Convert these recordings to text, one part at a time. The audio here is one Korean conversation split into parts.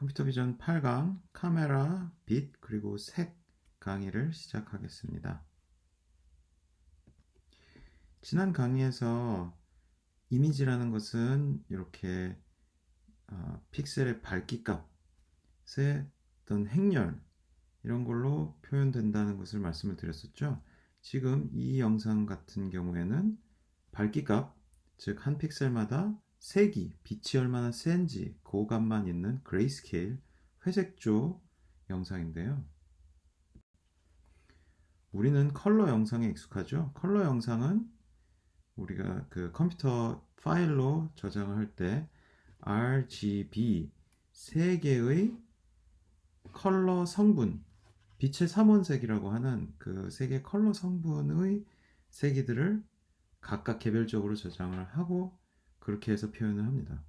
컴퓨터 비전 8강 카메라, 빛, 그리고 색 강의를 시작하겠습니다. 지난 강의에서 이미지라는 것은 이렇게 픽셀의 밝기 값의 어떤 행렬 이런 걸로 표현된다는 것을 말씀을 드렸었죠. 지금 이 영상 같은 경우에는 밝기 값, 즉 한 픽셀마다 색이, 빛이 얼마나 센지 그 값만 있는 그레이스케일 회색조 영상인데요. 우리는 컬러 영상에 익숙하죠. 컬러 영상은 우리가 그 컴퓨터 파일로 저장을 할 때 RGB 세 개의 컬러 성분, 빛의 삼원색이라고 하는 그 세 개의 컬러 성분의 세기들을 각각 개별적으로 저장을 하고 그렇게 해서 표현을 합니다.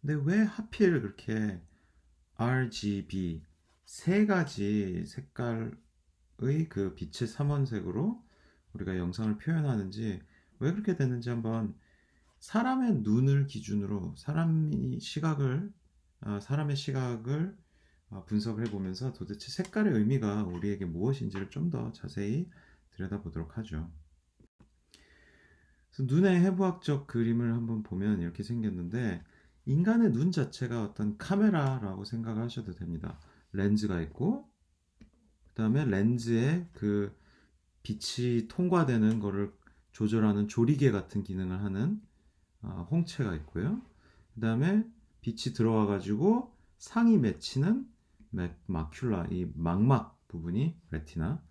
근데 왜 하필 그렇게 RGB 세 가지 색깔의 그 빛의 삼원색으로 우리가 영상을 표현하는지, 왜 그렇게 됐는지 한번 사람의 눈을 기준으로 사람의 시각을 분석을 해보면서 도대체 색깔의 의미가 우리에게 무엇인지를 좀 더 자세히 들여다보도록 하죠. 그래서 눈의 해부학적 그림을 한번 보면 이렇게 생겼는데, 인간의 눈 자체가 어떤 카메라라고 생각하셔도 됩니다. 렌즈가 있고, 그 다음에 렌즈에 그 빛이 통과되는 거를 조절하는 조리개 같은 기능을 하는 홍채가 있고요. 그 다음에 빛이 들어와 가지고 상이 맺히는 마큘라, 이 망막 부분이 레티나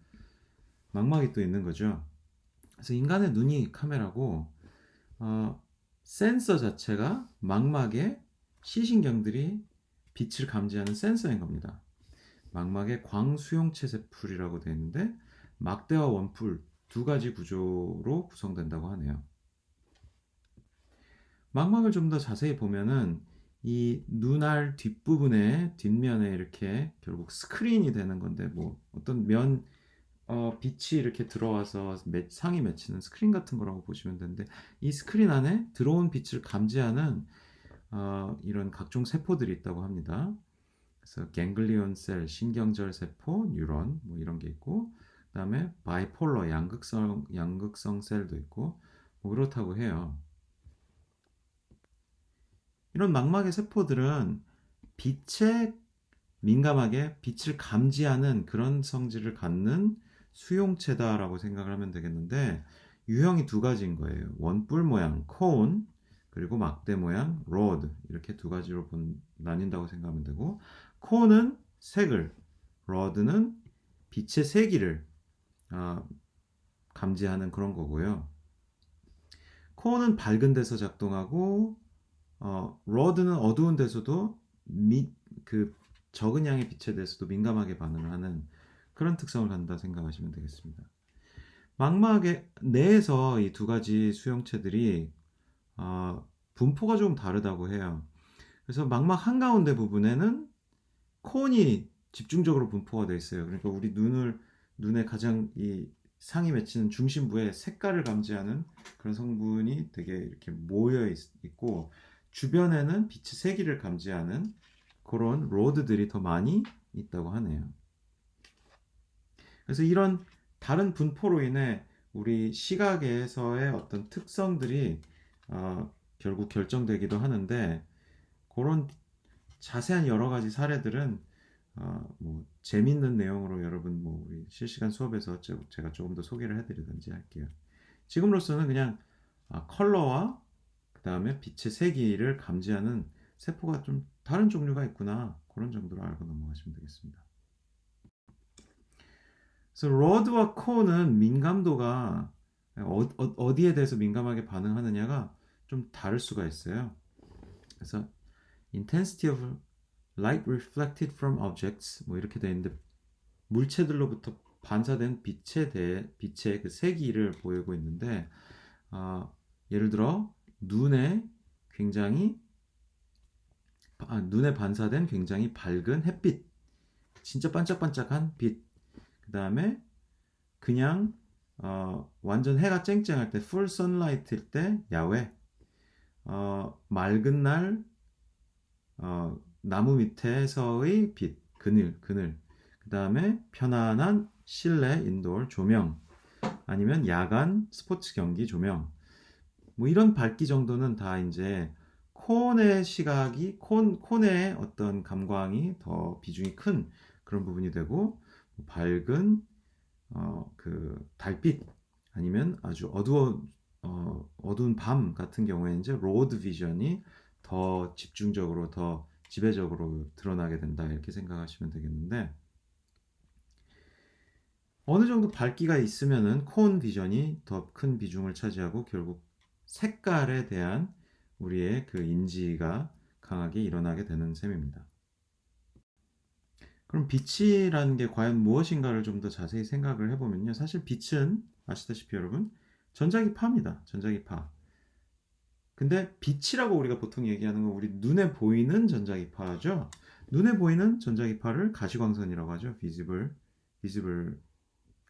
망막이 또 있는 거죠. 그래서 인간의 눈이 카메라고, 센서 자체가 망막의 시신경들이 빛을 감지하는 센서인 겁니다. 망막의 광수용체 세풀이라고 되어 있는데, 막대와 원뿔 두 가지 구조로 구성된다고 하네요. 망막을 좀 더 자세히 보면은 이 눈알 뒷부분에 뒷면에 이렇게 결국 스크린이 되는 건데, 뭐 어떤 빛이 이렇게 들어와서 상이 맺히는 스크린 같은 거라고 보시면 되는데, 이 스크린 안에 들어온 빛을 감지하는 이런 각종 세포들이 있다고 합니다. 그래서 갱글리온 셀, 신경절 세포, 뉴런 뭐 이런 게 있고, 그다음에 바이폴러 양극성 셀도 있고 뭐 그렇다고 해요. 이런 망막의 세포들은 빛에 민감하게 빛을 감지하는 그런 성질을 갖는 수용체다라고 생각을 하면 되겠는데, 유형이 두 가지인 거예요. 원뿔 모양 콘, 그리고 막대 모양 로드, 이렇게 두 가지로 나뉜다고 생각하면 되고, 콘은 색을, 로드는 빛의 세기를 감지하는 그런 거고요. 콘은 밝은 데서 작동하고, 로드는 어두운 데서도 그 적은 양의 빛에 대해서도 민감하게 반응을 하는 그런 특성을 갖는다 생각하시면 되겠습니다. 망막의 내에서 이 두 가지 수용체들이 분포가 좀 다르다고 해요. 그래서 망막 한가운데 부분에는 콘이 집중적으로 분포가 되어 있어요. 그러니까 우리 눈에 가장 이 상이 맺히는 중심부에 색깔을 감지하는 그런 성분이 되게 이렇게 모여 있고, 주변에는 빛의 세기를 감지하는 그런 로드들이 더 많이 있다고 하네요. 그래서 이런 다른 분포로 인해 우리 시각에서의 어떤 특성들이 결국 결정되기도 하는데, 그런 자세한 여러 가지 사례들은 뭐 재밌는 내용으로 여러분 뭐 우리 실시간 수업에서 제가 조금 더 소개를 해드리든지 할게요. 지금으로서는 그냥 컬러와 그 다음에 빛의 세기를 감지하는 세포가 좀 다른 종류가 있구나, 그런 정도로 알고 넘어가시면 되겠습니다. 그래서 로드와 코어는 민감도가 어디에 대해서 민감하게 반응하느냐가 좀 다를 수가 있어요. 그래서 intensity of light reflected from objects 뭐 이렇게 되어 있는데, 물체들로부터 반사된 빛의 그 세기를 보이고 있는데, 예를 들어 눈에 반사된 굉장히 밝은 햇빛, 진짜 반짝반짝한 빛, 그 다음에 그냥 완전 해가 쨍쨍할 때 풀 선라이트일 때 야외, 맑은 날 나무 밑에서의 빛, 그늘. 그 다음에 편안한 실내 인도어 조명, 아니면 야간 스포츠 경기 조명. 뭐 이런 밝기 정도는 다 이제 콘의 시각이 콘의 어떤 감광이 더 비중이 큰 그런 부분이 되고, 밝은 그 달빛, 아니면 아주 어두운 밤 같은 경우에 이제 로드 비전이 더 집중적으로 더 지배적으로 드러나게 된다 이렇게 생각하시면 되겠는데, 어느 정도 밝기가 있으면은 콘 비전이 더 큰 비중을 차지하고 결국 색깔에 대한 우리의 그 인지가 강하게 일어나게 되는 셈입니다. 그럼 빛이라는 게 과연 무엇인가를 좀 더 자세히 생각을 해보면요. 사실 빛은 아시다시피 여러분 전자기파입니다. 전자기파. 근데 빛이라고 우리가 보통 얘기하는 건 우리 눈에 보이는 전자기파죠. 눈에 보이는 전자기파를 가시광선이라고 하죠. visible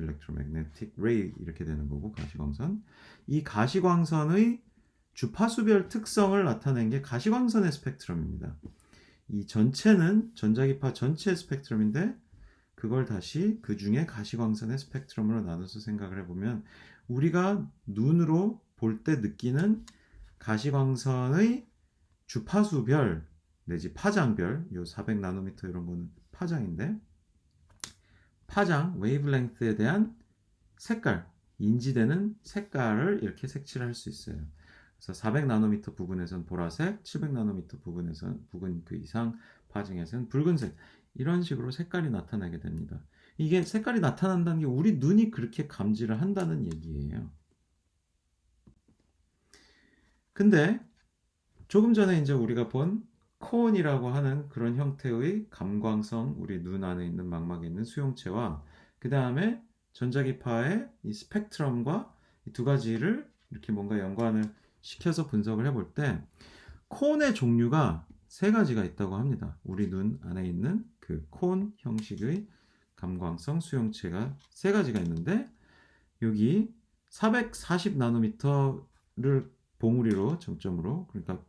electromagnetic ray 이렇게 되는 거고, 가시광선. 이 가시광선의 주파수별 특성을 나타낸 게 가시광선의 스펙트럼입니다. 이 전체는 전자기파 전체 스펙트럼인데, 그걸 다시 그 중에 가시광선의 스펙트럼으로 나눠서 생각을 해보면 우리가 눈으로 볼 때 느끼는 가시광선의 주파수별 내지 파장별, 요 400나노미터 이런 거는 파장인데, 파장, 웨이브랭크에 대한 색깔, 인지되는 색깔을 이렇게 색칠을 할 수 있어요. 그래서 400나노미터 부근에선 보라색, 700나노미터 부근 그 이상 파장에서는 붉은색, 이런 식으로 색깔이 나타나게 됩니다. 이게 색깔이 나타난다는 게 우리 눈이 그렇게 감지를 한다는 얘기예요. 근데 조금 전에 이제 우리가 본 코온이라고 하는 그런 형태의 감광성, 우리 눈 안에 있는 망막에 있는 수용체와 그 다음에 전자기파의 이 스펙트럼과 이 두 가지를 이렇게 뭔가 연관을 시켜서 분석을 해볼 때 코온의 종류가 세 가지가 있다고 합니다. 우리 눈 안에 있는 그 콘 형식의 감광성 수용체가 세 가지가 있는데, 여기 440나노미터를 봉우리로 정점으로, 그러니까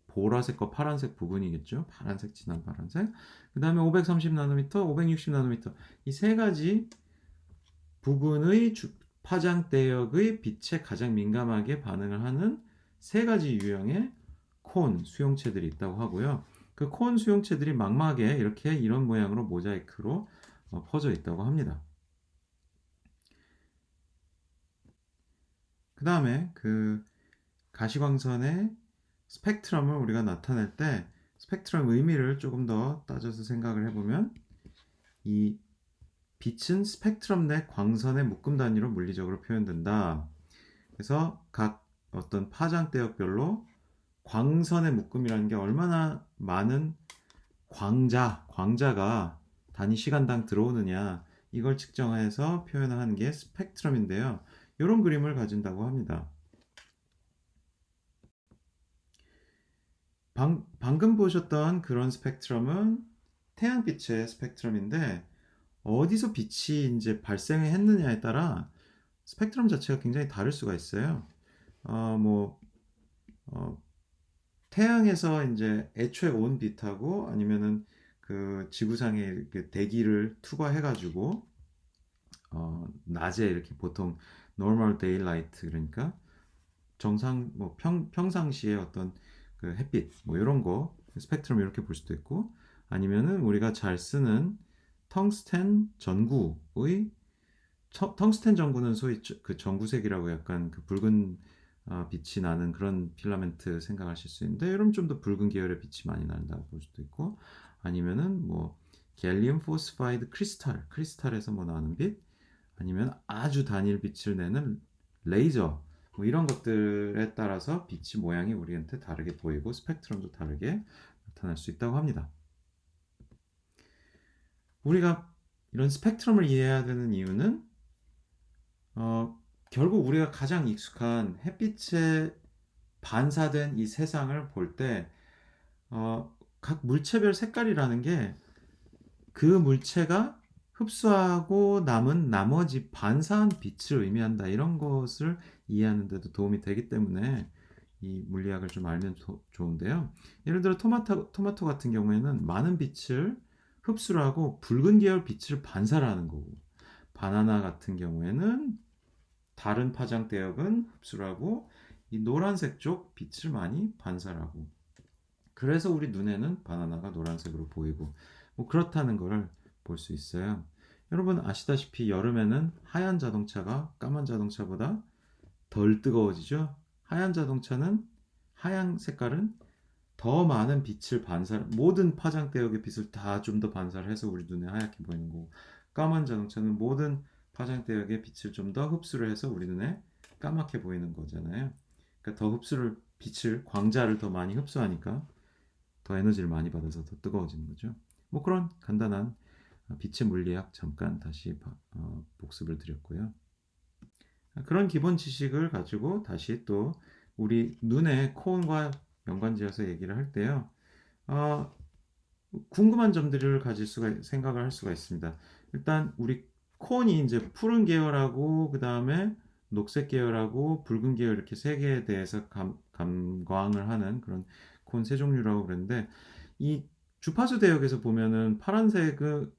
보라색과 파란색 부분이겠죠. 파란색, 진한 파란색. 그 다음에 530나노미터, 560나노미터. 이 세 가지 부분의 파장 대역의 빛에 가장 민감하게 반응을 하는 세 가지 유형의 콘 수용체들이 있다고 하고요. 그 콘 수용체들이 망막에 이렇게 이런 모양으로 모자이크로 퍼져 있다고 합니다. 그 다음에 그 가시광선의 스펙트럼을 우리가 나타낼 때 스펙트럼 의미를 조금 더 따져서 생각을 해보면, 이 빛은 스펙트럼 내 광선의 묶음 단위로 물리적으로 표현된다. 그래서 각 어떤 파장 대역별로 광선의 묶음이라는 게 얼마나 많은 광자가 단위 시간당 들어오느냐, 이걸 측정해서 표현하는 게 스펙트럼인데요. 이런 그림을 가진다고 합니다. 방금 보셨던 그런 스펙트럼은 태양빛의 스펙트럼인데, 어디서 빛이 이제 발생을 했느냐에 따라 스펙트럼 자체가 굉장히 다를 수가 있어요. 뭐 태양에서 이제 애초에 온 빛하고, 아니면은 그 지구상에 대기를 투과해가지고 낮에 이렇게 보통 normal daylight, 그러니까 정상 뭐 평상시에 어떤 그 햇빛 뭐 이런 거 스펙트럼 이렇게 볼 수도 있고, 아니면은 우리가 잘 쓰는 텅스텐 전구의 텅스텐 전구는 소위 그 전구색이라고 약간 그 붉은 빛이 나는 그런 필라멘트 생각하실 수 있는데, 이러면 좀 더 붉은 계열의 빛이 많이 난다고 볼 수도 있고, 아니면은 뭐 갤리움 포스파이드 크리스탈에서 뭐 나는 빛, 아니면 아주 단일 빛을 내는 레이저, 뭐 이런 것들에 따라서 빛의 모양이 우리한테 다르게 보이고 스펙트럼도 다르게 나타날 수 있다고 합니다. 우리가 이런 스펙트럼을 이해해야 되는 이유는 결국 우리가 가장 익숙한 햇빛에 반사된 이 세상을 볼 때 각 물체별 색깔이라는 게 그 물체가 흡수하고 남은 나머지 반사한 빛을 의미한다, 이런 것을 이해하는 데도 도움이 되기 때문에 이 물리학을 좀 알면 좋은데요. 예를 들어 토마토 같은 경우에는 많은 빛을 흡수를 하고 붉은 계열 빛을 반사하는 거고, 바나나 같은 경우에는 다른 파장대역은 흡수를 하고 이 노란색 쪽 빛을 많이 반사하고, 그래서 우리 눈에는 바나나가 노란색으로 보이고 뭐 그렇다는 것을 볼 수 있어요. 여러분 아시다시피 여름에는 하얀 자동차가 까만 자동차보다 덜 뜨거워지죠. 하얀 자동차는 하얀 색깔은 더 많은 빛을 모든 파장대역의 빛을 다 좀 더 반사를 해서 우리 눈에 하얗게 보이는 거고, 까만 자동차는 모든 파장대역의 빛을 좀 더 흡수를 해서 우리 눈에 까맣게 보이는 거잖아요. 그러니까 더 빛을 광자를 더 많이 흡수하니까 더 에너지를 많이 받아서 더 뜨거워지는 거죠. 뭐 그런 간단한 빛의 물리학 잠깐 다시 복습을 드렸고요. 그런 기본 지식을 가지고 다시 또 우리 눈의 코온과 연관지어서 얘기를 할 때요. 어, 궁금한 점들을 생각을 할 수가 있습니다. 일단 우리 코온이 이제 푸른 계열하고 그 다음에 녹색 계열하고 붉은 계열 이렇게 세 개에 대해서 감광을 하는 그런 코온 세 종류라고 그랬는데, 이 주파수 대역에서 보면은 파란색은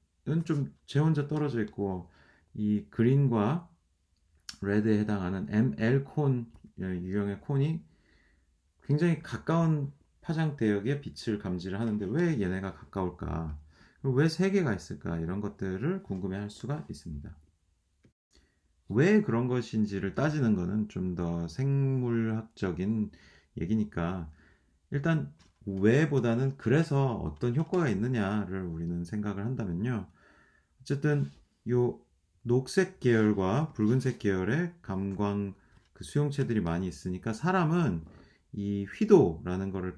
좀 제 혼자 떨어져 있고, 이 그린과 레드에 해당하는 ML 콘 유형의 콘이 굉장히 가까운 파장 대역의 빛을 감지를 하는데 왜 얘네가 가까울까? 왜 세 개가 있을까? 이런 것들을 궁금해할 수가 있습니다. 왜 그런 것인지를 따지는 것은 좀 더 생물학적인 얘기니까, 일단 왜보다는 그래서 어떤 효과가 있느냐를 우리는 생각을 한다면요. 어쨌든 요 녹색 계열과 붉은색 계열의 감광 그 수용체들이 많이 있으니까 사람은 이 휘도라는 거를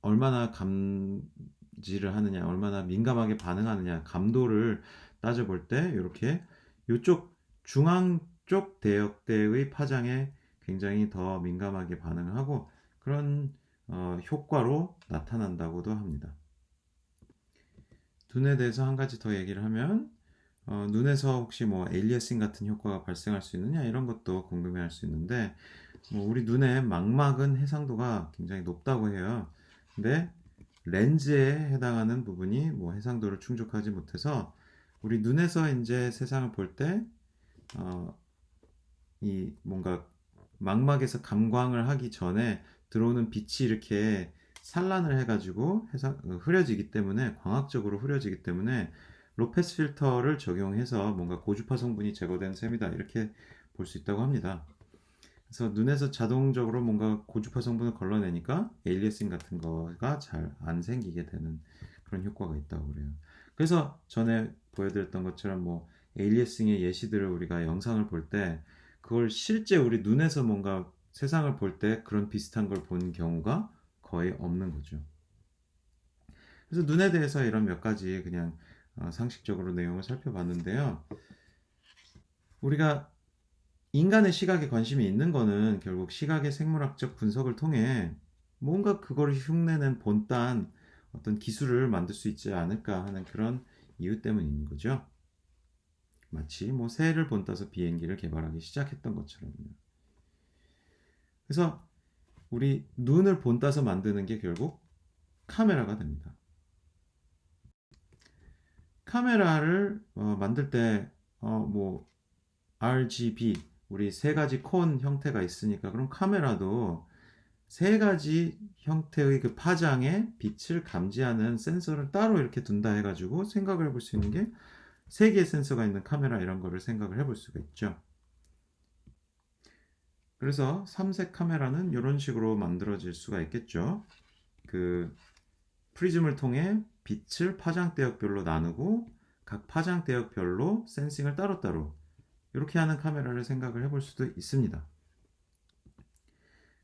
얼마나 감지를 하느냐, 얼마나 민감하게 반응하느냐, 감도를 따져볼 때 이렇게 요쪽 중앙 쪽 대역대의 파장에 굉장히 더 민감하게 반응을 하고, 그런 효과로 나타난다고도 합니다. 눈에 대해서 한 가지 더 얘기를 하면, 눈에서 혹시 뭐 에일리어싱 같은 효과가 발생할 수 있느냐 이런 것도 궁금해할 수 있는데, 뭐 우리 눈의 망막은 해상도가 굉장히 높다고 해요. 근데 렌즈에 해당하는 부분이 뭐 해상도를 충족하지 못해서 우리 눈에서 이제 세상을 볼 때, 이 뭔가 망막에서 감광을 하기 전에 들어오는 빛이 이렇게 산란을 해가지고 흐려지기 때문에, 광학적으로 흐려지기 때문에 로페스 필터를 적용해서 뭔가 고주파 성분이 제거된 셈이다 이렇게 볼 수 있다고 합니다. 그래서 눈에서 자동적으로 뭔가 고주파 성분을 걸러내니까 에일리어싱 같은 거가 잘 안 생기게 되는 그런 효과가 있다고 그래요. 그래서 전에 보여드렸던 것처럼 뭐 에일리어싱의 예시들을 우리가 영상을 볼 때 그걸 실제 우리 눈에서 뭔가 세상을 볼 때 그런 비슷한 걸 본 경우가 거의 없는 거죠. 그래서 눈에 대해서 이런 몇 가지 그냥 상식적으로 내용을 살펴봤는데요. 우리가 인간의 시각에 관심이 있는 거는 결국 시각의 생물학적 분석을 통해 뭔가 그걸 흉내낸 본딴 어떤 기술을 만들 수 있지 않을까 하는 그런 이유 때문인 거죠. 마치 뭐 새를 본따서 비행기를 개발하기 시작했던 것처럼요. 그래서 우리 눈을 본따서 만드는 게 결국 카메라가 됩니다. 카메라를 만들 때 뭐 RGB 우리 세 가지 콘 형태가 있으니까, 그럼 카메라도 세 가지 형태의 그 파장의 빛을 감지하는 센서를 따로 이렇게 둔다 해가지고 생각을 해볼 수 있는 게 세 개의 센서가 있는 카메라, 이런 거를 생각을 해볼 수가 있죠. 그래서 삼색 카메라는 이런 식으로 만들어질 수가 있겠죠. 그 프리즘을 통해 빛을 파장대역별로 나누고 각 파장대역별로 센싱을 따로따로 이렇게 하는 카메라를 생각을 해볼 수도 있습니다.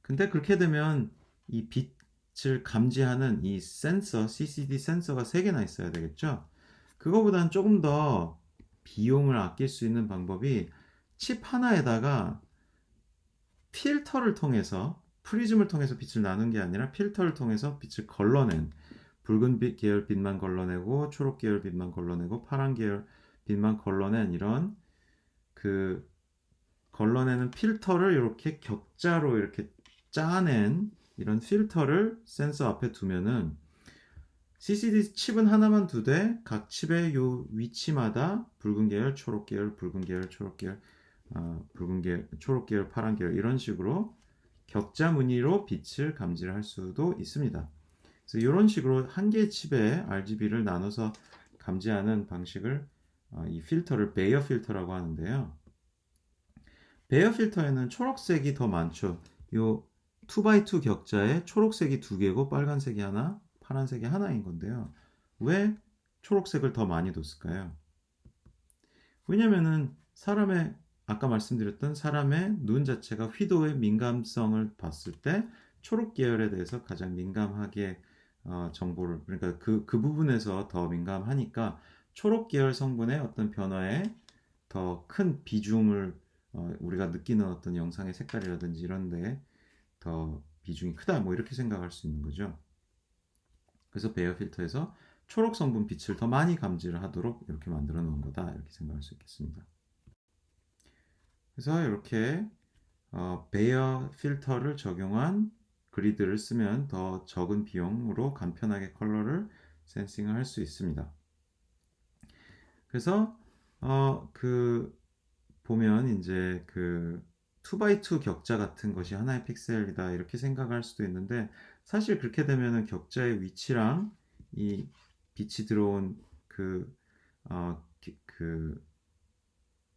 근데 그렇게 되면 이 빛을 감지하는 이 센서, CCD 센서가 3개나 있어야 되겠죠? 그거보다는 조금 더 비용을 아낄 수 있는 방법이 칩 하나에다가 필터를 통해서, 프리즘을 통해서 빛을 나눈 게 아니라 필터를 통해서 빛을 걸러낸, 붉은 계열 빛만 걸러내고 초록 계열 빛만 걸러내고 파란 계열 빛만 걸러낸 이런 그 걸러내는 필터를 이렇게 격자로 이렇게 짜낸 이런 필터를 센서 앞에 두면은 CCD 칩은 하나만 두되 각 칩의 요 위치마다 붉은 계열, 초록 계열, 붉은 계열, 초록 계열, 붉은 계열, 초록 계열, 파란 계열 이런 식으로 격자 무늬로 빛을 감지할 수도 있습니다. 그래서 이런 식으로 한 개의 칩에 RGB를 나눠서 감지하는 방식을 이 필터를 베이어 필터라고 하는데요. 베이어 필터에는 초록색이 더 많죠. 요 2x2 격자에 초록색이 2개고 빨간색이 하나, 파란색이 하나인 건데요. 왜 초록색을 더 많이 뒀을까요? 왜냐면은 아까 말씀드렸던 사람의 눈 자체가 휘도의 민감성을 봤을 때 초록 계열에 대해서 가장 민감하게 정보를, 그러니까 그 부분에서 더 민감하니까 초록 계열 성분의 어떤 변화에 더 큰 비중을 우리가 느끼는 어떤 영상의 색깔이라든지 이런 데에 더 비중이 크다, 뭐 이렇게 생각할 수 있는 거죠. 그래서 베어 필터에서 초록 성분 빛을 더 많이 감지를 하도록 이렇게 만들어 놓은 거다, 이렇게 생각할 수 있겠습니다. 그래서 이렇게 베어 필터를 적용한 그리드를 쓰면 더 적은 비용으로 간편하게 컬러를 센싱을 할 수 있습니다. 그래서 보면 이제 2x2 격자 같은 것이 하나의 픽셀이다, 이렇게 생각할 수도 있는데, 사실 그렇게 되면은 격자의 위치랑 이 빛이 들어온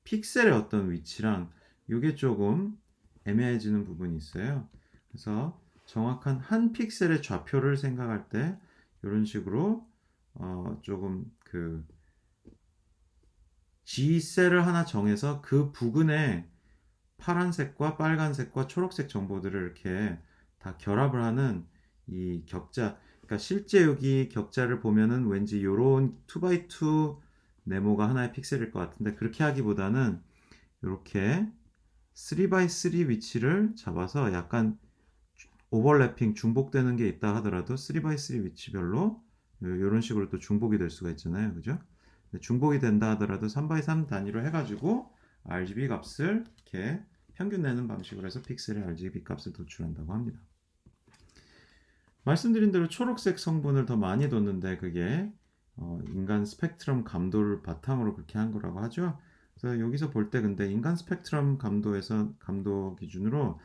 픽셀의 어떤 위치랑 이게 조금 애매해지는 부분이 있어요. 그래서 정확한 한 픽셀의 좌표를 생각할 때 이런 식으로 조금 G셀을 하나 정해서 그 부근에 파란색과 빨간색과 초록색 정보들을 이렇게 다 결합을 하는 이 격자, 그러니까 실제 여기 격자를 보면은 왠지 요런 2x2 네모가 하나의 픽셀일 것 같은데, 그렇게 하기보다는 이렇게 3x3 위치를 잡아서 약간 오버래핑, 중복되는 게 있다 하더라도 3x3 위치별로 이런 식으로 또 중복이 될 수가 있잖아요, 그죠? 중복이 된다 하더라도 3x3 단위로 해가지고 RGB 값을 이렇게 평균 내는 방식으로 해서 픽셀의 RGB 값을 도출한다고 합니다. 말씀드린 대로 초록색 성분을 더 많이 뒀는데 그게 인간 스펙트럼 감도를 바탕으로 그렇게 한 거라고 하죠. 그래서 여기서 볼 때 근데 인간 스펙트럼 감도 기준으로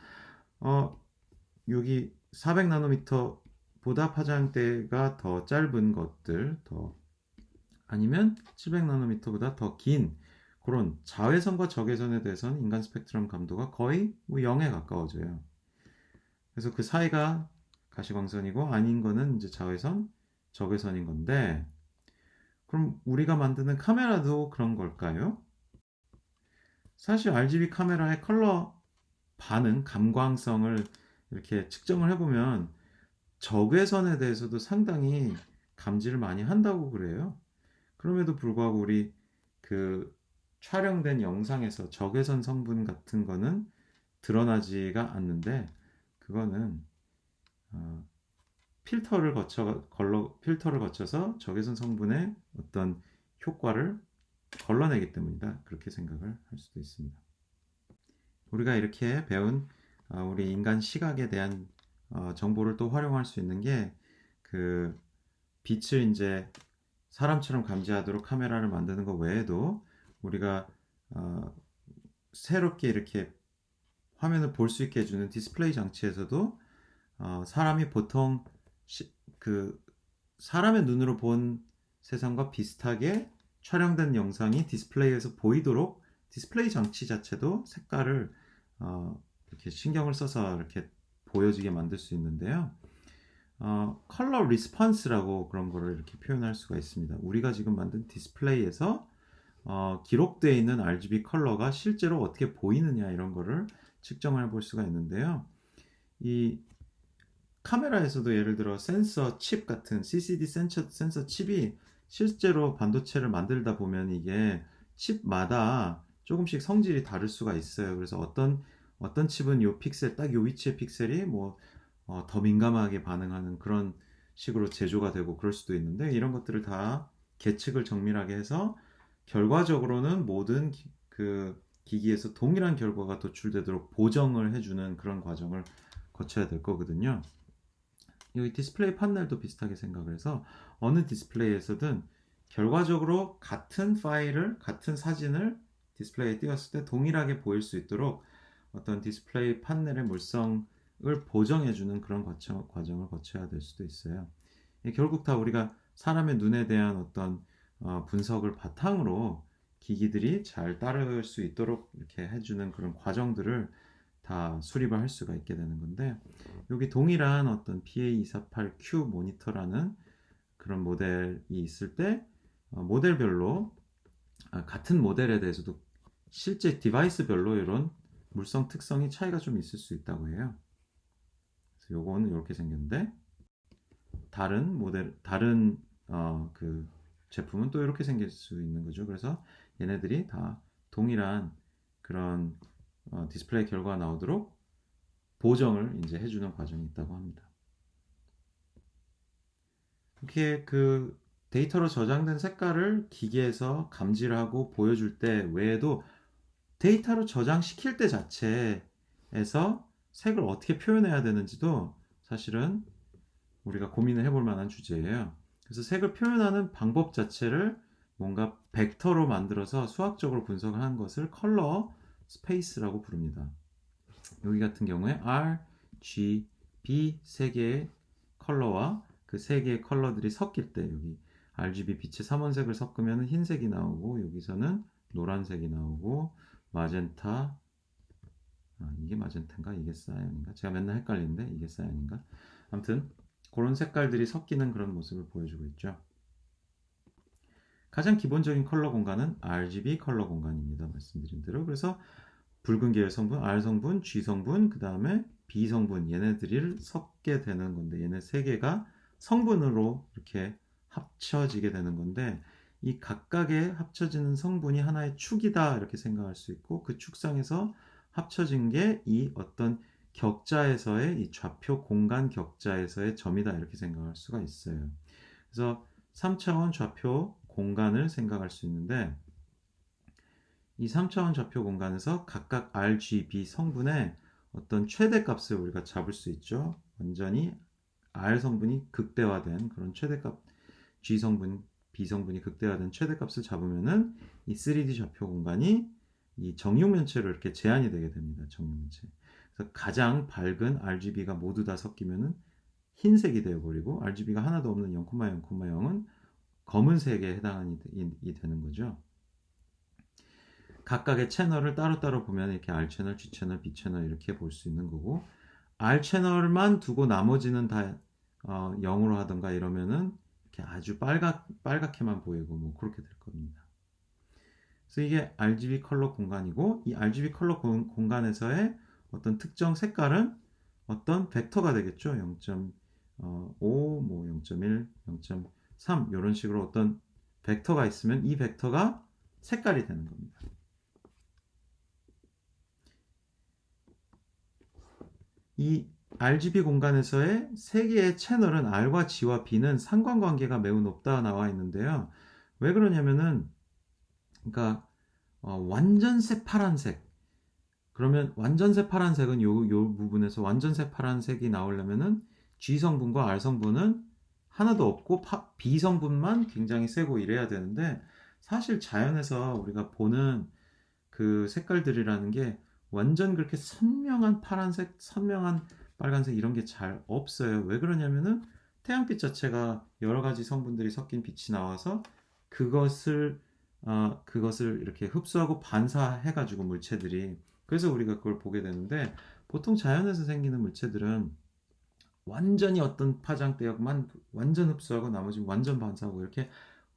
여기 400나노미터보다 파장대가 더 짧은 것들, 아니면 700나노미터보다 더 긴 그런 자외선과 적외선에 대해서는 인간 스펙트럼 감도가 거의 0에 가까워져요. 그래서 그 사이가 가시광선이고 아닌 거는 이제 자외선, 적외선인 건데, 그럼 우리가 만드는 카메라도 그런 걸까요? 사실 RGB 카메라의 컬러 반응, 감광성을 이렇게 측정을 해보면 적외선에 대해서도 상당히 감지를 많이 한다고 그래요. 그럼에도 불구하고 우리 촬영된 영상에서 적외선 성분 같은 거는 드러나지가 않는데, 그거는 필터를 거쳐서 적외선 성분의 어떤 효과를 걸러내기 때문이다, 그렇게 생각을 할 수도 있습니다. 우리가 이렇게 배운 우리 인간 시각에 대한 정보를 또 활용할 수 있는 게, 빛을 이제 사람처럼 감지하도록 카메라를 만드는 것 외에도 우리가 새롭게 이렇게 화면을 볼 수 있게 해주는 디스플레이 장치에서도 사람이 보통 사람의 눈으로 본 세상과 비슷하게 촬영된 영상이 디스플레이에서 보이도록 디스플레이 장치 자체도 색깔을 이렇게 신경을 써서 이렇게 보여지게 만들 수 있는데요. 컬러 리스폰스라고 그런 거를 이렇게 표현할 수가 있습니다. 우리가 지금 만든 디스플레이에서 기록되어 있는 RGB 컬러가 실제로 어떻게 보이느냐, 이런 거를 측정해 볼 수가 있는데요. 이 카메라에서도 예를 들어 센서 칩 같은 CCD 센서 칩이 실제로 반도체를 만들다 보면 이게 칩마다 조금씩 성질이 다를 수가 있어요. 그래서 어떤 칩은 요 픽셀, 딱 요 위치의 픽셀이 더 민감하게 반응하는 그런 식으로 제조가 되고 그럴 수도 있는데, 이런 것들을 다 계측을 정밀하게 해서 결과적으로는 모든 기기에서 동일한 결과가 도출되도록 보정을 해주는 그런 과정을 거쳐야 될 거거든요. 여기 디스플레이 판넬도 비슷하게 생각을 해서 어느 디스플레이에서든 결과적으로 같은 파일을, 같은 사진을 디스플레이에 띄웠을 때 동일하게 보일 수 있도록 어떤 디스플레이 판넬의 물성을 보정해주는 그런 과정을 거쳐야 될 수도 있어요. 결국 다 우리가 사람의 눈에 대한 어떤 분석을 바탕으로 기기들이 잘 따를 수 있도록 이렇게 해주는 그런 과정들을 다 수립을 할 수가 있게 되는 건데, 여기 동일한 어떤 PA248Q 모니터라는 그런 모델이 있을 때 모델별로 같은 모델에 대해서도 실제 디바이스별로 이런 물성 특성이 차이가 좀 있을 수 있다고 해요. 그래서 요거는 이렇게 생겼는데 다른 모델, 다른 그 제품은 또 이렇게 생길 수 있는 거죠. 그래서 얘네들이 다 동일한 그런 디스플레이 결과가 나오도록 보정을 이제 해주는 과정이 있다고 합니다. 이렇게 그 데이터로 저장된 색깔을 기계에서 감지를 하고 보여줄 때 외에도 데이터로 저장시킬 때 자체에서 색을 어떻게 표현해야 되는지도 사실은 우리가 고민을 해볼 만한 주제예요. 그래서 색을 표현하는 방법 자체를 뭔가 벡터로 만들어서 수학적으로 분석을 한 것을 컬러 스페이스라고 부릅니다. 여기 같은 경우에 R, G, B 세 개의 컬러와 그 세 개의 컬러들이 섞일 때 여기 RGB 빛의 삼원색을 섞으면 흰색이 나오고 여기서는 노란색이 나오고 마젠타, 이게 마젠타인가 이게 사이언인가 제가 맨날 헷갈리는데 이게 사이언인가 아무튼 그런 색깔들이 섞이는 그런 모습을 보여주고 있죠. 가장 기본적인 컬러 공간은 RGB 컬러 공간입니다. 말씀드린 대로. 그래서 붉은 계열 성분, R 성분, G 성분, 그 다음에 B 성분 얘네들을 섞게 되는 건데 얘네 세 개가 성분으로 이렇게 합쳐지게 되는 건데 이 각각의 합쳐지는 성분이 하나의 축이다 이렇게 생각할 수 있고 그 축상에서 합쳐진 게 이 어떤 격자에서의 이 좌표 공간 격자에서의 점이다 이렇게 생각할 수가 있어요. 그래서 3차원 좌표 공간을 생각할 수 있는데 이 3차원 좌표 공간에서 각각 RGB 성분의 어떤 최대값을 우리가 잡을 수 있죠. 완전히 R 성분이 극대화된 그런 최대값, G 성분, B 성분이 극대화된 최대값을 잡으면은 이 3D 좌표 공간이 이 정육면체로 이렇게 제한이 되게 됩니다. 정육면체. 그래서 가장 밝은 RGB가 모두 다 섞이면은 흰색이 되어버리고 RGB가 하나도 없는 0,0,0은 검은색에 해당이 되는 거죠. 각각의 채널을 따로따로 보면 이렇게 R 채널, G 채널, B 채널 이렇게 볼 수 있는 거고 R 채널만 두고 나머지는 다 0으로 하던가 이러면은 이렇게 아주 빨갛게만 보이고 뭐 그렇게 될 겁니다. 그래서 이게 RGB 컬러 공간이고 이 RGB 컬러 공간에서의 어떤 특정 색깔은 어떤 벡터가 되겠죠. 0.5, 뭐 0.1, 0.3 이런 식으로 어떤 벡터가 있으면 이 벡터가 색깔이 되는 겁니다. 이 RGB 공간에서의 세 개의 채널은 R과 G와 B는 상관관계가 매우 높다 나와 있는데요. 왜 그러냐면은 그러니까 완전 새파란색 그러면 완전 새파란색은 요 부분에서 완전 새파란색이 나오려면은 G 성분과 R 성분은 하나도 없고 B 성분만 굉장히 세고 이래야 되는데 사실 자연에서 우리가 보는 그 색깔들이라는 게 완전 그렇게 선명한 파란색, 선명한 빨간색 이런 게 잘 없어요. 왜 그러냐면은 태양빛 자체가 여러 가지 성분들이 섞인 빛이 나와서 그것을 이렇게 흡수하고 반사해가지고 물체들이 그래서 우리가 그걸 보게 되는데 보통 자연에서 생기는 물체들은 완전히 어떤 파장대역만 완전 흡수하고 나머지는 완전 반사하고 이렇게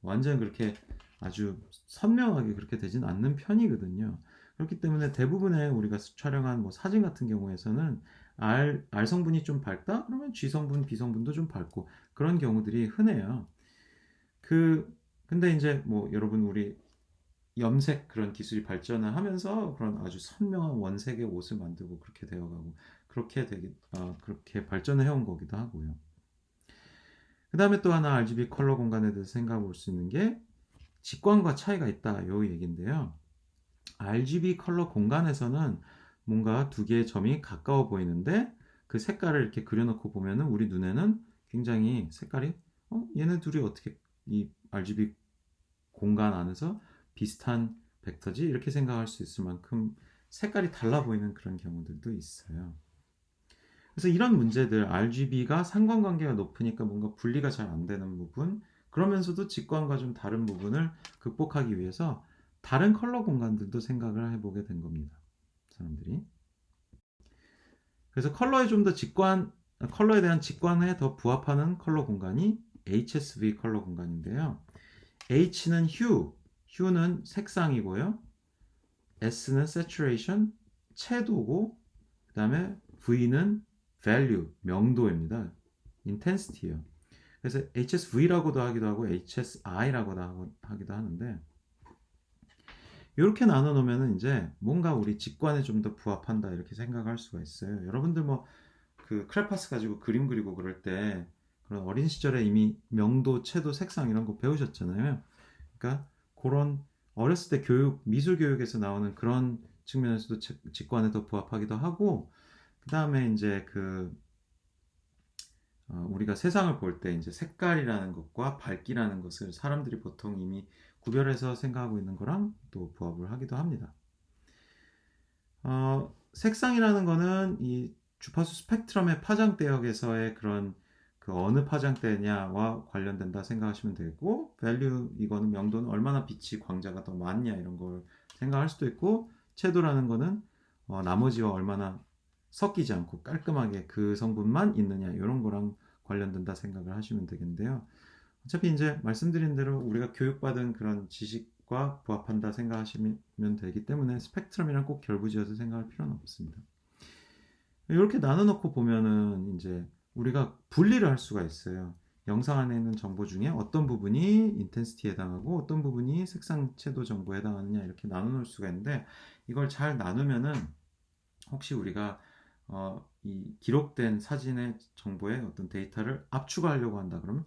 완전 그렇게 아주 선명하게 그렇게 되진 않는 편이거든요. 그렇기 때문에 대부분의 우리가 촬영한 뭐 사진 같은 경우에서는 R 성분이 좀 밝다? 그러면 G 성분, B 성분도 좀 밝고 그런 경우들이 흔해요. 근데 이제 뭐 여러분 우리 염색 그런 기술이 발전을 하면서 그런 아주 선명한 원색의 옷을 만들고 그렇게 되어가고 그렇게 발전을 해온 거기도 하고요. 그 다음에 또 하나 RGB 컬러 공간에 대해서 생각해 볼 수 있는 게 직관과 차이가 있다 요 얘기인데요. RGB 컬러 공간에서는 뭔가 두 개의 점이 가까워 보이는데 그 색깔을 이렇게 그려놓고 보면은 우리 눈에는 굉장히 색깔이 얘네 둘이 어떻게 이 RGB 공간 안에서 비슷한 벡터지 이렇게 생각할 수 있을 만큼 색깔이 달라 보이는 그런 경우들도 있어요. 그래서 이런 문제들 RGB가 상관관계가 높으니까 뭔가 분리가 잘 안 되는 부분 그러면서도 직관과 좀 다른 부분을 극복하기 위해서 다른 컬러 공간들도 생각을 해보게 된 겁니다. 사람들이. 그래서 컬러에 좀 더 컬러에 대한 직관에 더 부합하는 컬러 공간이 HSV 컬러 공간인데요. H는 hue는 색상이고요. S는 saturation, 채도고, 그 다음에 V는 value, 명도입니다. intensity예요. 그래서 HSV라고도 하기도 하고 HSI라고도 하기도 하는데 이렇게 나눠 놓으면 이제 뭔가 우리 직관에 좀 더 부합한다 이렇게 생각할 수가 있어요. 여러분들 뭐 그 크레파스 가지고 그림 그리고 그럴 때 그런 어린 시절에 이미 명도, 채도, 색상 이런 거 배우셨잖아요. 그러니까 그런 어렸을 때 미술 교육에서 나오는 그런 측면에서도 직관에 더 부합하기도 하고 그 다음에 이제 우리가 세상을 볼 때 이제 색깔이라는 것과 밝기라는 것을 사람들이 보통 이미 구별해서 생각하고 있는 거랑 또 부합을 하기도 합니다. 색상이라는 거는 이 주파수 스펙트럼의 파장대역에서의 그런 그 어느 파장대냐와 관련된다 생각하시면 되고 value 이거는 명도는 얼마나 빛이 광자가 더 많냐 이런 걸 생각할 수도 있고 채도라는 거는 나머지와 얼마나 섞이지 않고 깔끔하게 그 성분만 있느냐 이런 거랑 관련된다 생각을 하시면 되겠는데요. 어차피 이제 말씀드린 대로 우리가 교육받은 그런 지식과 부합한다 생각하시면 되기 때문에 스펙트럼이랑 꼭 결부지어서 생각할 필요는 없습니다. 이렇게 나눠놓고 보면은 이제 우리가 분리를 할 수가 있어요. 영상 안에 있는 정보 중에 어떤 부분이 인텐시티에 해당하고 어떤 부분이 색상 채도 정보에 해당하느냐 이렇게 나눠놓을 수가 있는데 이걸 잘 나누면은 혹시 우리가 이 기록된 사진의 정보의 어떤 데이터를 압축하려고 한다 그러면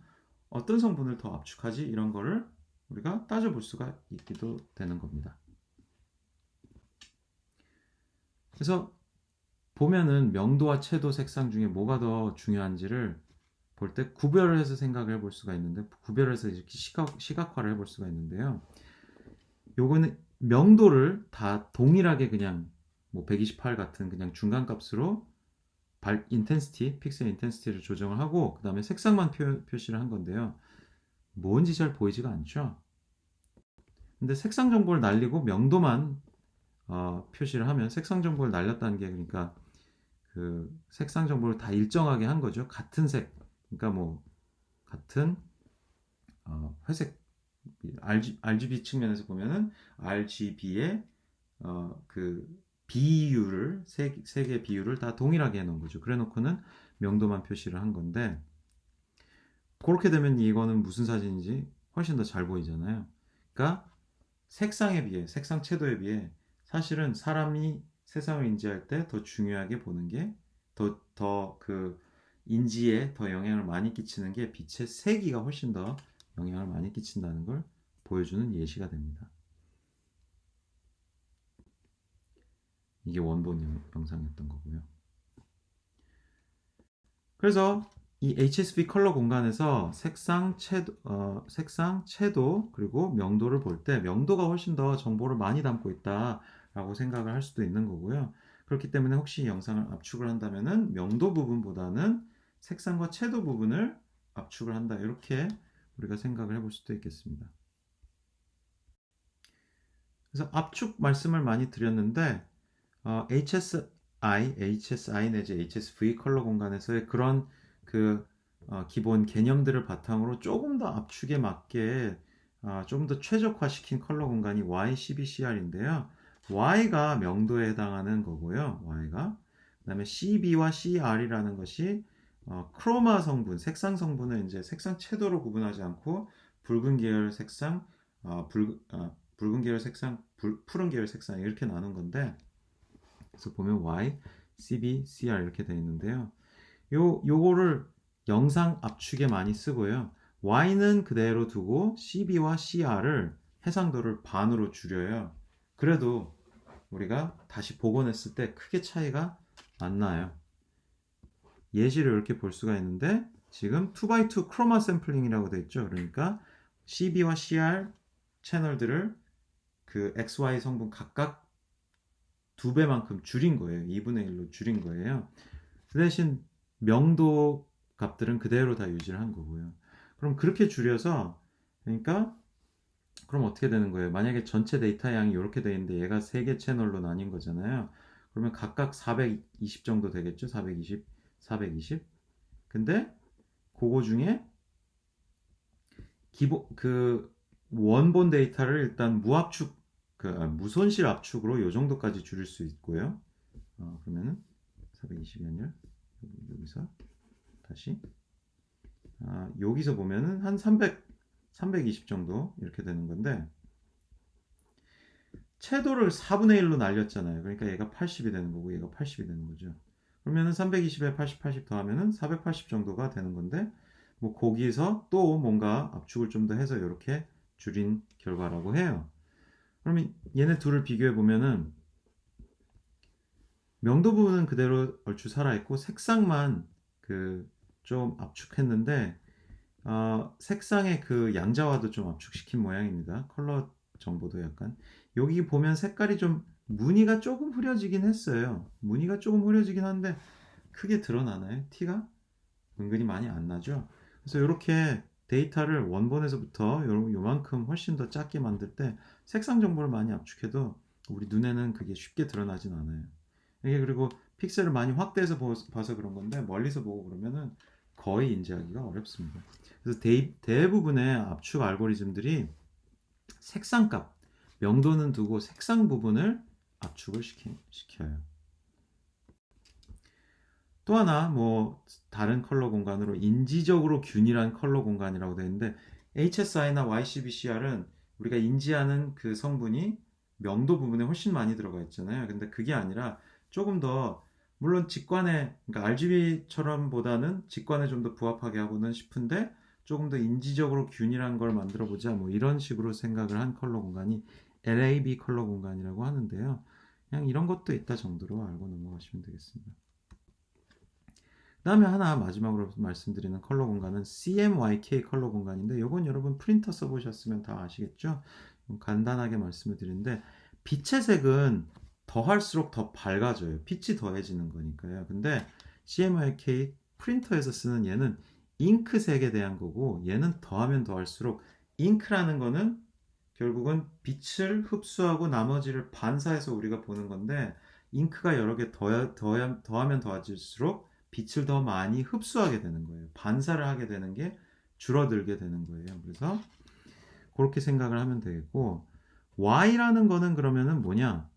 어떤 성분을 더 압축하지 이런 거를 우리가 따져볼 수가 있기도 되는 겁니다. 그래서 보면은 명도와 채도, 색상 중에 뭐가 더 중요한지를 볼 때 구별을 해서 생각을 해볼 수가 있는데 구별을 해서 이렇게 시각화를 해볼 수가 있는데요. 요거는 명도를 다 동일하게 그냥 뭐 128 같은 그냥 중간값으로 픽셀 인텐시티를 조정을 하고 그 다음에 색상만 표시를 한 건데요. 뭔지 잘 보이지가 않죠. 근데 색상 정보를 날리고 명도만 표시를 하면 색상 정보를 날렸다는 게 그러니까 그 색상 정보를 다 일정하게 한 거죠. 같은 색, 그러니까 뭐 같은 회색 RGB 측면에서 보면은 RGB의 그 비율을 세 개의 비율을 다 동일하게 해놓은 거죠. 그래놓고는 명도만 표시를 한 건데 그렇게 되면 이거는 무슨 사진인지 훨씬 더 잘 보이잖아요. 그러니까 색상에 비해 색상 채도에 비해 사실은 사람이 세상을 인지할 때 더 중요하게 보는 게 더 그 인지에 더 영향을 많이 끼치는 게 빛의 세기가 훨씬 더 영향을 많이 끼친다는 걸 보여주는 예시가 됩니다. 이게 원본 영상이었던 거고요. 그래서 이 HSV 컬러 공간에서 색상, 채도, 그리고 명도를 볼 때 명도가 훨씬 더 정보를 많이 담고 있다라고 생각을 할 수도 있는 거고요. 그렇기 때문에 혹시 영상을 압축을 한다면은 명도 부분보다는 색상과 채도 부분을 압축을 한다. 이렇게 우리가 생각을 해볼 수도 있겠습니다. 그래서 압축 말씀을 많이 드렸는데 HSI 내지 HSV 컬러 공간에서의 그런 기본 개념들을 바탕으로 조금 더 압축에 맞게 좀 더 최적화시킨 컬러 공간이 YCBCR인데요. Y가 명도에 해당하는 거고요. Y가 그 다음에 CB와 CR이라는 것이 크로마 성분, 색상 성분을 이제 색상 채도로 구분하지 않고 붉은 계열 색상, 붉은 계열 색상, 푸른 계열 색상 이렇게 나눈 건데 그래서 보면 Y, CB, CR 이렇게 되어 있는데요. 요거를 영상 압축에 많이 쓰고요. Y는 그대로 두고 CB와 CR을 해상도를 반으로 줄여요. 그래도 우리가 다시 복원했을 때 크게 차이가 안 나요. 예시를 이렇게 볼 수가 있는데 지금 2x2 크로마 샘플링이라고 되어 있죠. 그러니까 CB와 CR 채널들을 그 XY 성분 각각 2배만큼 줄인 거예요. 2분의 1로 줄인 거예요. 그 대신 명도 값들은 그대로 다 유지를 한 거고요. 그럼 그렇게 줄여서 그러니까 그럼 어떻게 되는 거예요? 만약에 전체 데이터 양이 이렇게 돼 있는데 얘가 3개 채널로 나뉜 거잖아요. 그러면 각각 420 정도 되겠죠? 420, 420. 근데 그거 중에 기본 그 원본 데이터를 일단 무압축 무손실 압축으로 요 정도까지 줄일 수 있고요. 그러면은 420이 아니라 여기서 다시 여기서 보면은 한 320 정도 이렇게 되는 건데 채도를 4분의 1로 날렸잖아요. 그러니까 얘가 80이 되는 거고 얘가 80이 되는 거죠. 그러면은 320에 80 더하면은 480 정도가 되는 건데 뭐 거기에서 또 뭔가 압축을 좀 더 해서 이렇게 줄인 결과라고 해요. 그러면 얘네 둘을 비교해 보면은 명도 부분은 그대로 얼추 살아있고 색상만 그 좀 압축했는데 색상의 그 양자화도 좀 압축시킨 모양입니다. 컬러 정보도 약간 여기 보면 색깔이 좀 무늬가 조금 흐려지긴 했어요. 무늬가 조금 흐려지긴 한데 크게 드러나나요? 티가 은근히 많이 안 나죠. 그래서 이렇게 데이터를 원본에서부터 요만큼 훨씬 더 작게 만들 때 색상 정보를 많이 압축해도 우리 눈에는 그게 쉽게 드러나진 않아요. 이게 그리고 픽셀을 많이 확대해서 봐서 그런 건데 멀리서 보고 그러면은 거의 인지하기가 어렵습니다. 그래서 대부분의 압축 알고리즘들이 색상값, 명도는 두고 색상 부분을 압축을 시켜요. 또 하나 뭐 다른 컬러 공간으로 인지적으로 균일한 컬러 공간이라고 되어 있는데 HSI나 YCbCr은 우리가 인지하는 그 성분이 명도 부분에 훨씬 많이 들어가 있잖아요. 근데 그게 아니라 조금 더 물론 직관에 그러니까 RGB처럼 보다는 직관에 좀 더 부합하게 하고는 싶은데 조금 더 인지적으로 균일한 걸 만들어 보자 뭐 이런 식으로 생각을 한 컬러 공간이 LAB 컬러 공간이라고 하는데요. 그냥 이런 것도 있다 정도로 알고 넘어가시면 되겠습니다. 그 다음에 하나 마지막으로 말씀드리는 컬러 공간은 CMYK 컬러 공간인데 이건 여러분 프린터 써보셨으면 다 아시겠죠? 간단하게 말씀을 드리는데 빛의 색은 더할수록 더 밝아져요. 빛이 더해지는 거니까요. 근데 CMYK 프린터에서 쓰는 얘는 잉크색에 대한 거고 얘는 더하면 더할수록 잉크라는 거는 결국은 빛을 흡수하고 나머지를 반사해서 우리가 보는 건데 잉크가 여러 개 더하면 더해질수록 빛을 더 많이 흡수하게 되는 거예요. 반사를 하게 되는 게 줄어들게 되는 거예요. 그래서 그렇게 생각을 하면 되겠고 Y라는 거는 그러면은 뭐냐?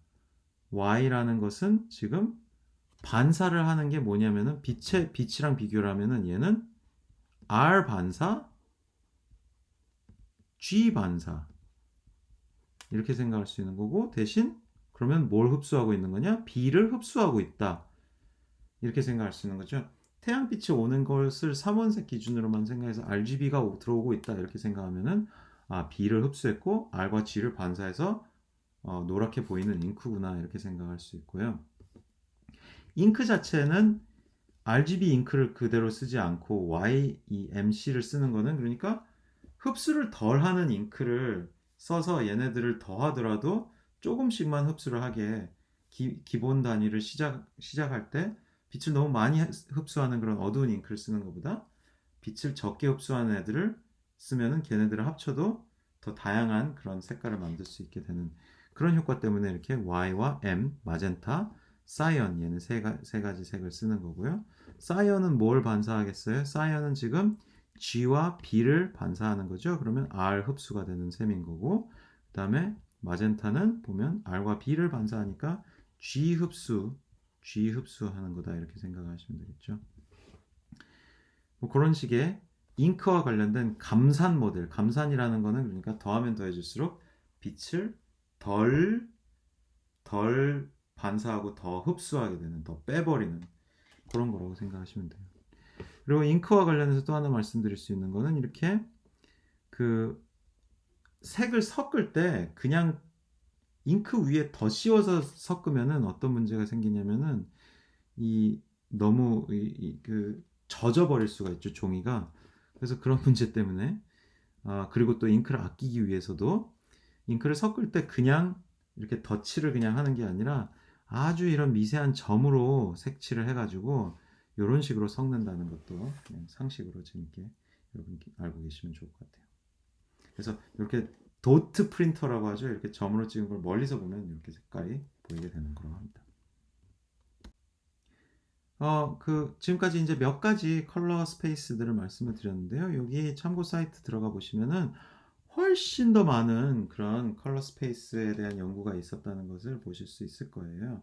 Y라는 것은 지금 반사를 하는 게 뭐냐면은 빛이랑 비교를 하면은 얘는 R 반사, G 반사 이렇게 생각할 수 있는 거고 대신 그러면 뭘 흡수하고 있는 거냐? B를 흡수하고 있다. 이렇게 생각할 수 있는 거죠. 태양빛이 오는 것을 3원색 기준으로만 생각해서 RGB가 들어오고 있다 이렇게 생각하면은 B를 흡수했고 R과 G를 반사해서 노랗게 보이는 잉크구나 이렇게 생각할 수 있고요. 잉크 자체는 RGB 잉크를 그대로 쓰지 않고 YEMC를 쓰는 거는 그러니까 흡수를 덜 하는 잉크를 써서 얘네들을 더하더라도 조금씩만 흡수를 하게 기본 단위를 시작할 때 빛을 너무 많이 흡수하는 그런 어두운 잉크를 쓰는 것보다 빛을 적게 흡수하는 애들을 쓰면은 걔네들을 합쳐도 더 다양한 그런 색깔을 만들 수 있게 되는 그런 효과 때문에 이렇게 Y와 M, 마젠타, 사이언 얘는 세 가지 색을 쓰는 거고요. 사이언은 뭘 반사하겠어요? 사이언은 지금 G와 B를 반사하는 거죠. 그러면 R 흡수가 되는 셈인 거고 그 다음에 마젠타는 보면 R과 B를 반사하니까 G 흡수하는 거다 이렇게 생각하시면 되겠죠. 뭐 그런 식의 잉크와 관련된 감산 모델, 감산이라는 거는 그러니까 더하면 더해질수록 빛을 덜 반사하고 더 흡수하게 되는, 더 빼버리는 그런 거라고 생각하시면 돼요. 그리고 잉크와 관련해서 또 하나 말씀드릴 수 있는 거는 이렇게 그 색을 섞을 때 그냥 잉크 위에 더 씌워서 섞으면은 어떤 문제가 생기냐면은 이 너무 젖어버릴 수가 있죠, 종이가. 그래서 그런 문제 때문에 그리고 또 잉크를 아끼기 위해서도 잉크를 섞을 때 그냥 이렇게 덧칠을 그냥 하는 게 아니라 아주 이런 미세한 점으로 색칠을 해가지고 이런 식으로 섞는다는 것도 그냥 상식으로 재밌게 여러분 알고 계시면 좋을 것 같아요. 그래서 이렇게 도트 프린터라고 하죠. 이렇게 점으로 찍은 걸 멀리서 보면 이렇게 색깔이 보이게 되는 거라고 합니다. 지금까지 이제 몇 가지 컬러 스페이스들을 말씀을 드렸는데요. 여기 참고 사이트 들어가 보시면은 훨씬 더 많은 그런 컬러 스페이스에 대한 연구가 있었다는 것을 보실 수 있을 거예요.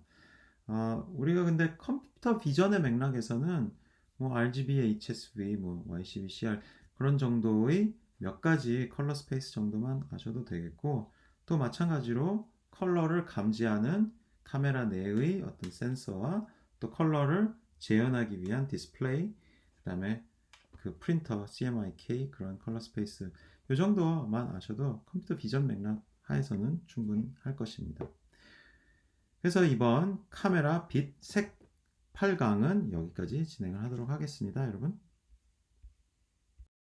우리가 근데 컴퓨터 비전의 맥락에서는 뭐 RGB, HSV, 뭐 YCV, CR 그런 정도의 몇 가지 컬러 스페이스 정도만 아셔도 되겠고, 또 마찬가지로 컬러를 감지하는 카메라 내의 어떤 센서와 또 컬러를 재현하기 위한 디스플레이, 그다음에 그 프린터 CMYK 그런 컬러 스페이스 이 정도만 아셔도 컴퓨터 비전 맥락 하에서는 충분할 것입니다. 그래서 이번 카메라 빛 색 8강은 여기까지 진행을 하도록 하겠습니다, 여러분.